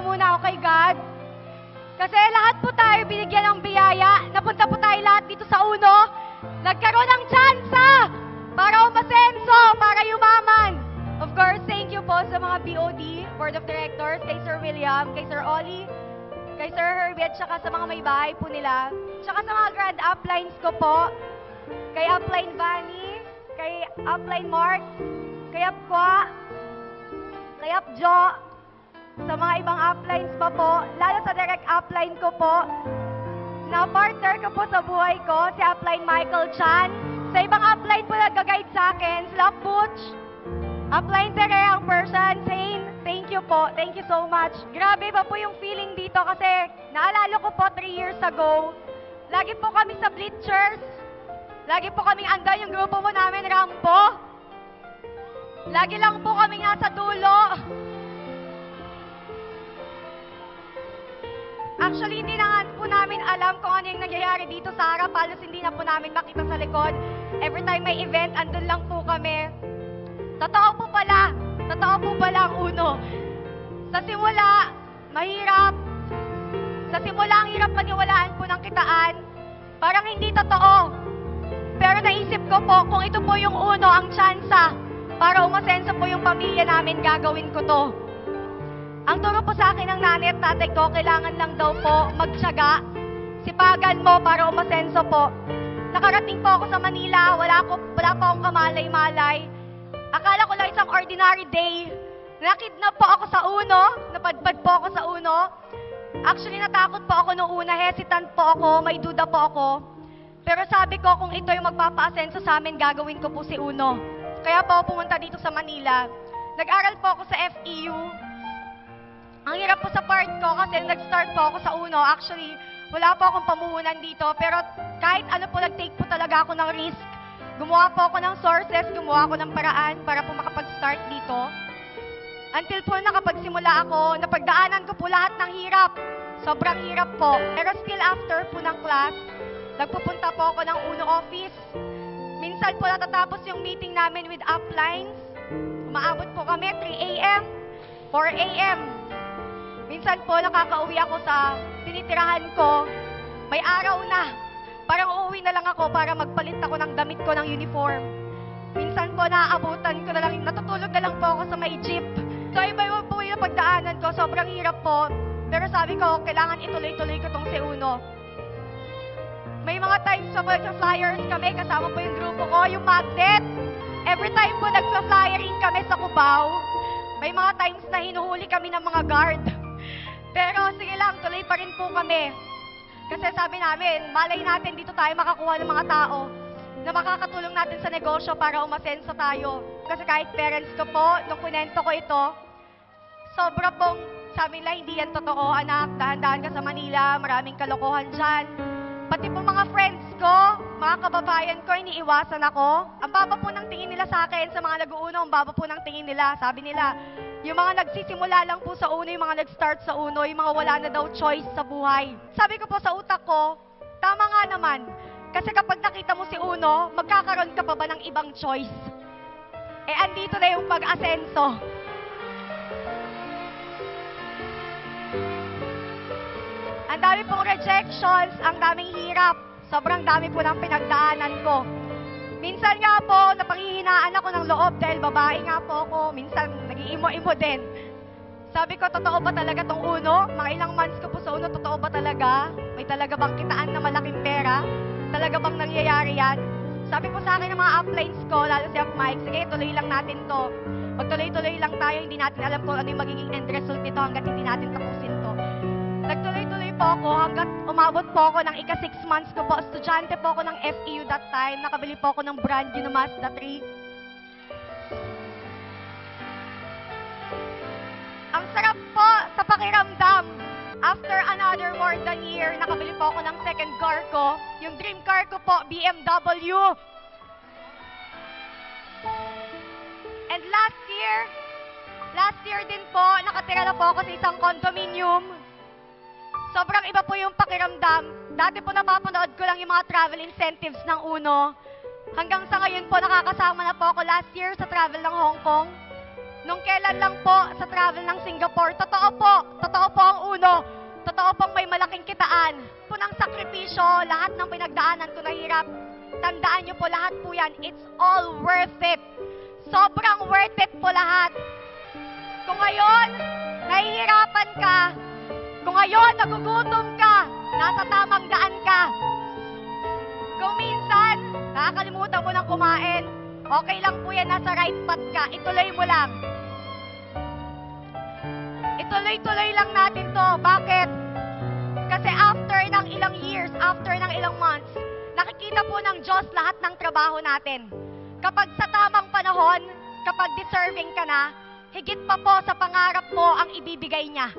muna ako kay God. Kasi lahat po tayo binigyan ng biyaya. Napunta po tayo lahat dito sa Uno. Nagkaroon ng tsansa para umasenso, para yumaman. Of course, thank you po sa mga BOD, Board of Directors, kay Sir William, kay Sir Ollie, kay Sir Herbie, at saka sa mga may bahay po nila. Tsaka sa mga grand uplines ko po, kay Upline Vanny, kay Upline Mark, kay Upqua, kay Upjo, sa mga ibang uplines pa po, lalo sa direct upline ko po, na partner ko po sa buhay ko, si Upline Michael Chan. Sa ibang upline po nag-guide sa akin, sila Butch, Upline Tere, ang person, Zane, thank you po, thank you so much. Grabe pa po yung feeling dito kasi naalala ko po 3 years ago, lagi po kami sa bleachers, lagi po kaming andan yung grupo mo namin, Rampo. Lagi lang po kami nga sa dulo. Actually, hindi na nga po namin alam kung ano yung nangyayari dito sa harap. Halos hindi na po namin makita sa likod. Every time may event, andun lang po kami. Totoo po pala ang Uno. Sa simula, mahirap. Sa simula, ang hirap paniwalaan po ng kitaan. Parang hindi totoo. Pero naisip ko po, kung ito po yung Uno, ang tsansa, para umasenso po yung pamilya namin, gagawin ko to. Ang turo po sa akin ng nanay at tatay ko, kailangan lang daw po magtiyaga. Sipagan mo para umasenso po. Nakarating po ako sa Manila, wala pa akong kamalay-malay. Akala ko lang isang ordinary day. Nakidnap po ako sa Uno, napadpad po ako sa Uno. Actually, natakot po ako noong una, hesitant po ako, may duda po ako. Pero sabi ko, kung ito yung magpapa-asenso sa amin, gagawin ko po si Uno. Kaya po ako pumunta dito sa Manila. Nag-aral po ako sa FEU. Ang hirap po sa part ko kasi nag-start po ako sa Uno. Actually, wala po akong pamuhunan dito. Pero kahit ano po, nag-take po talaga ako ng risk. Gumawa po ako ng sources, gumawa ako ng paraan para po makapag-start dito. Until po nakapagsimula ako, napagdaanan ko po lahat ng hirap. Sobrang hirap po. Pero still after po ng class, nagpupunta po ako ng Uno office. Minsan po natatapos yung meeting namin with uplines. Umaabot po kami 3 a.m., 4 a.m. Minsan po nakakauwi ako sa tinitirahan ko. May araw na. Parang uuwi na lang ako para magpalit ako ng damit ko ng uniform. Minsan po naaabutan ko na lang, natutulog na lang po ako sa may jeep. So iba-iba po yung pagdaanan ko, sobrang hirap po. Pero sabi ko, kailangan ituloy-tuloy ko tong si Uno. May mga times sa flyers kami, kasama po yung grupo ko, yung magnet. Every time po nagsa-flyering kami sa Cubao, may mga times na hinuhuli kami ng mga guard. Pero sige lang, tuloy pa rin po kami. Kasi sabi namin, malay natin dito tayo makakuha ng mga tao na makakatulong natin sa negosyo para umasenso tayo. Kasi kahit parents ko po, nung kunento ko ito, sobra pong sabi nila, hindi yan totoo, anak, dahan-dahan ka sa Manila, maraming kalokohan dyan. Pati po mga friends ko, mga kababayan ko, iniiwasan ako. Ang baba po ng tingin nila sa akin, sa mga nag-uuno, ang baba po ng tingin nila. Sabi nila, yung mga nagsisimula lang po sa Uno, yung mga nag-start sa Uno, yung mga wala na daw choice sa buhay. Sabi ko po sa utak ko, tama nga naman. Kasi kapag nakita mo si Uno, magkakaroon ka pa ba ng ibang choice? Eh, andito na yung pag-asenso. Ang dami pong rejections, ang daming hirap. Sobrang dami po ng pinagdaanan ko. Minsan nga po, napanghihinaan ako ng loob dahil babae nga po ako. Minsan, nag-iimo-imo din. Sabi ko, totoo ba talaga tong Uno? Mga ilang months ko po sa Uno, totoo ba talaga? May talaga bang kitaan na malaking pera? Talaga bang nangyayari yan? Sabi po sa akin ng mga uplines ko, lalo si Up Mike, sige, tuloy lang natin to. Magtuloy-tuloy lang tayo, hindi natin alam kung ano yung magiging end result nito hanggat hindi natin tapusin to. Nagtuloy-tuloy po ako hanggat umabot po ako ng ika 6 months ko po. Estudyante po ako ng FEU that time. Nakabili po ako ng brand new na Mazda 3. Ang sarap po sa pakiramdam. After another more than year, nakabili po ako ng second car ko. Yung dream car ko po, BMW. And last year din po, nakatira na po ako sa isang condominium. Sobrang iba po yung pakiramdam. Dati po napapanood ko lang yung mga travel incentives ng Uno. Hanggang sa ngayon po, nakakasama na po ako last year sa travel ng Hong Kong. Nung kailan lang po sa travel ng Singapore, totoo po ang uno, totoo pong may malaking kitaan. Po ng sakripisyo, lahat ng pinagdaanan ko na hirap, tandaan nyo po lahat po yan, it's all worth it. Sobrang worth it po lahat. Kung ngayon, nahihirapan ka, kung ngayon, nagugutom ka, nasa tamang daan ka, kung minsan, nakakalimutan mo ng kumain, okay lang po yan, nasa right path ka, ituloy mo lang. Ituloy-tuloy lang natin to. Bakit? Kasi after ng ilang years, after ng ilang months, nakikita po ng Diyos lahat ng trabaho natin. Kapag sa tamang panahon, kapag deserving ka na, higit pa po sa pangarap mo ang ibibigay niya.